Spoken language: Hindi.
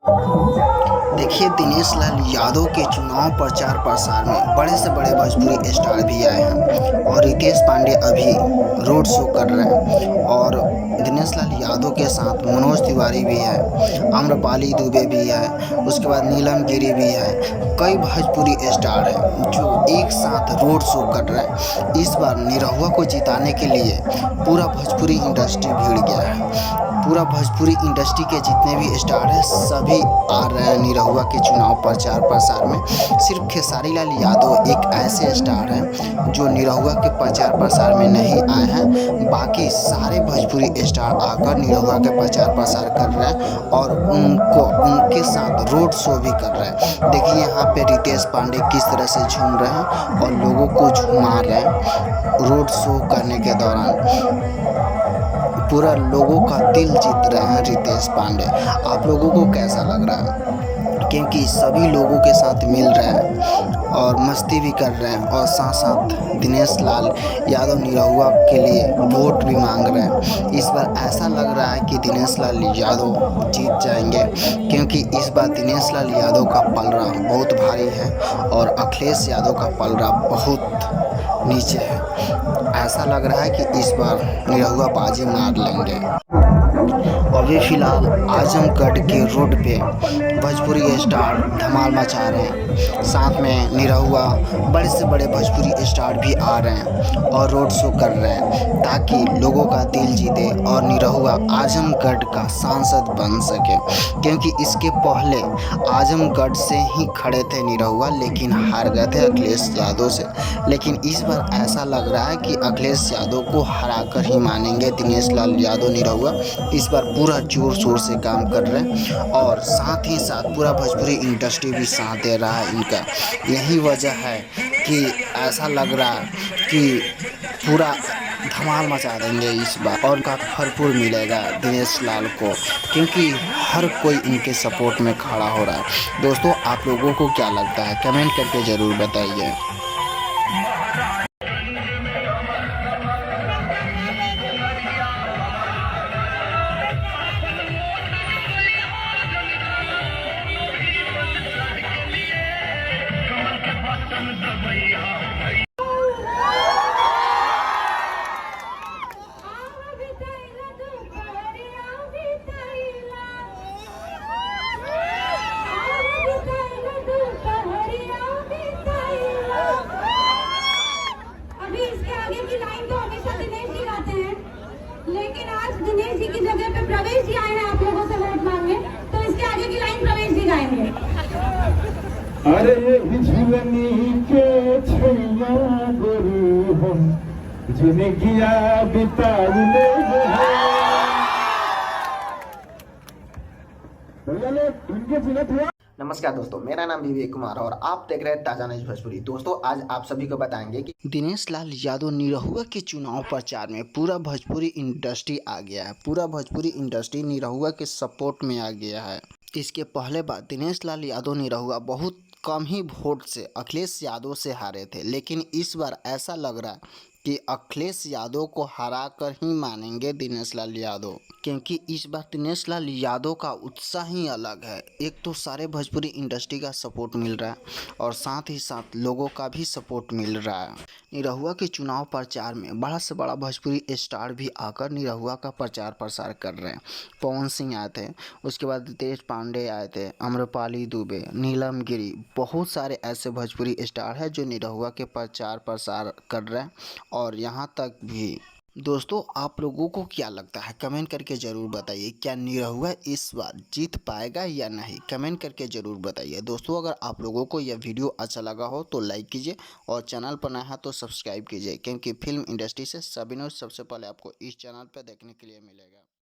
देखिए, दिनेश लाल यादव के चुनाव प्रचार प्रसार में बड़े से बड़े भोजपुरी स्टार भी आए हैं और रितेश पांडे अभी रोड शो कर रहे हैं और दिनेश लाल यादव के साथ मनोज तिवारी भी है, आम्रपाली दुबे भी है, उसके बाद नीलम गिरी भी है। कई भोजपुरी स्टार हैं जो एक साथ रोड शो कर रहे हैं। इस बार निरहुआ को जिताने के लिए पूरा भोजपुरी इंडस्ट्री भिड़ गया है। पूरा भोजपुरी इंडस्ट्री के जितने भी स्टार हैं सभी आ रहे हैं निरहुआ के चुनाव प्रचार प्रसार में। सिर्फ खेसारी लाल यादव एक ऐसे स्टार हैं जो निरहुआ के प्रचार प्रसार में नहीं आए हैं। बाकी सारे भोजपुरी स्टार आकर निरहुआ के प्रचार प्रसार कर रहे हैं और उनके साथ रोड शो भी कर रहे हैं। देखिए यहाँ पे रितेश पांडे किस तरह से झूम रहे हैं और लोगों को झुमा रहे हैं रोड शो करने के दौरान। पूरा लोगों का दिल जीत रहे हैं रितेश पांडे। आप लोगों को कैसा लग रहा है? क्योंकि सभी लोगों के साथ मिल रहे हैं और मस्ती भी कर रहे हैं और साथ साथ दिनेश लाल यादव निरहुआ के लिए वोट भी मांग रहे हैं। इस बार ऐसा लग रहा है कि दिनेश लाल यादव जीत जाएंगे क्योंकि इस बार दिनेश लाल यादव का पलड़ा बहुत भारी है और अखिलेश यादव का पलड़ा बहुत नीचे है। ऐसा लग रहा है कि इस बार निरहुआ बाजी मार लेंगे। अभी फिलहाल आजमगढ़ के रोड पे भोजपुरी स्टार धमाल मचा रहे हैं। साथ में निरहुआ बड़े से बड़े भोजपुरी स्टार भी आ रहे हैं और रोड शो कर रहे हैं ताकि लोगों का दिल जीते और निरहुआ आजमगढ़ का सांसद बन सके। क्योंकि इसके पहले आजमगढ़ से ही खड़े थे निरहुआ लेकिन हार गए थे अखिलेश यादव से। लेकिन इस बार ऐसा लग रहा है कि अखिलेश यादव को हरा कर ही मानेंगे दिनेश लाल यादव निरहुआ। इस बार पूरा जोर शोर से काम कर रहे हैं और साथ ही साथ पूरा भोजपुरी इंडस्ट्री भी साथ दे रहा है इनका। यही वजह है कि ऐसा लग रहा है कि पूरा धमाल मचा देंगे इस बार और उनका भरपूर मिलेगा दिनेश लाल को क्योंकि हर कोई इनके सपोर्ट में खड़ा हो रहा है। दोस्तों, आप लोगों को क्या लगता है कमेंट करके ज़रूर बताइए। लेकिन आज दिनेश जी की जगह पे प्रवेश जी आए हैं आप लोगों से वोट मांगने, तो इसके आगे की लाइन प्रवेश जी गाएंगे। अरे झुलनी के छैया गुरु हम जिंदगिया बिताइले इनके जिलत हुआ। नमस्कार दोस्तों, मेरा नाम विवेक कुमार और आप देख रहे हैं ताजा न्यूज भोजपुरी। दोस्तों, आज आप सभी को बताएंगे कि दिनेश लाल यादव निरहुआ के चुनाव प्रचार में पूरा भोजपुरी इंडस्ट्री आ गया है। पूरा भोजपुरी इंडस्ट्री निरहुआ के सपोर्ट में आ गया है। इसके पहले बार दिनेश लाल यादव निरहुआ बहुत कम ही वोट से अखिलेश यादव से हारे थे, लेकिन इस बार ऐसा लग रहा है कि अखिलेश यादव को हरा कर ही मानेंगे दिनेश लाल यादव क्योंकि इस बार दिनेश लाल यादव का उत्साह ही अलग है। एक तो सारे भोजपुरी इंडस्ट्री का सपोर्ट मिल रहा है और साथ ही साथ लोगों का भी सपोर्ट मिल रहा है। निरहुआ के चुनाव प्रचार में बड़ा से बड़ा भोजपुरी स्टार भी आकर निरहुआ का प्रचार प्रसार कर रहे हैं। पवन सिंह आए थे, उसके बाद रितेश पांडे आए थे, आम्रपाली दुबे, नीलम गिरी, बहुत सारे ऐसे भोजपुरी स्टार हैं जो निरहुआ के प्रचार प्रसार कर रहे हैं। और यहाँ तक भी दोस्तों, आप लोगों को क्या लगता है कमेंट करके ज़रूर बताइए। क्या निरहुआ इस बार जीत पाएगा या नहीं, कमेंट करके ज़रूर बताइए। दोस्तों, अगर आप लोगों को यह वीडियो अच्छा लगा हो तो लाइक कीजिए और चैनल पर नया है तो सब्सक्राइब कीजिए क्योंकि फिल्म इंडस्ट्री से सभी न्यूज़ सबसे पहले आपको इस चैनल पर देखने के लिए मिलेगा।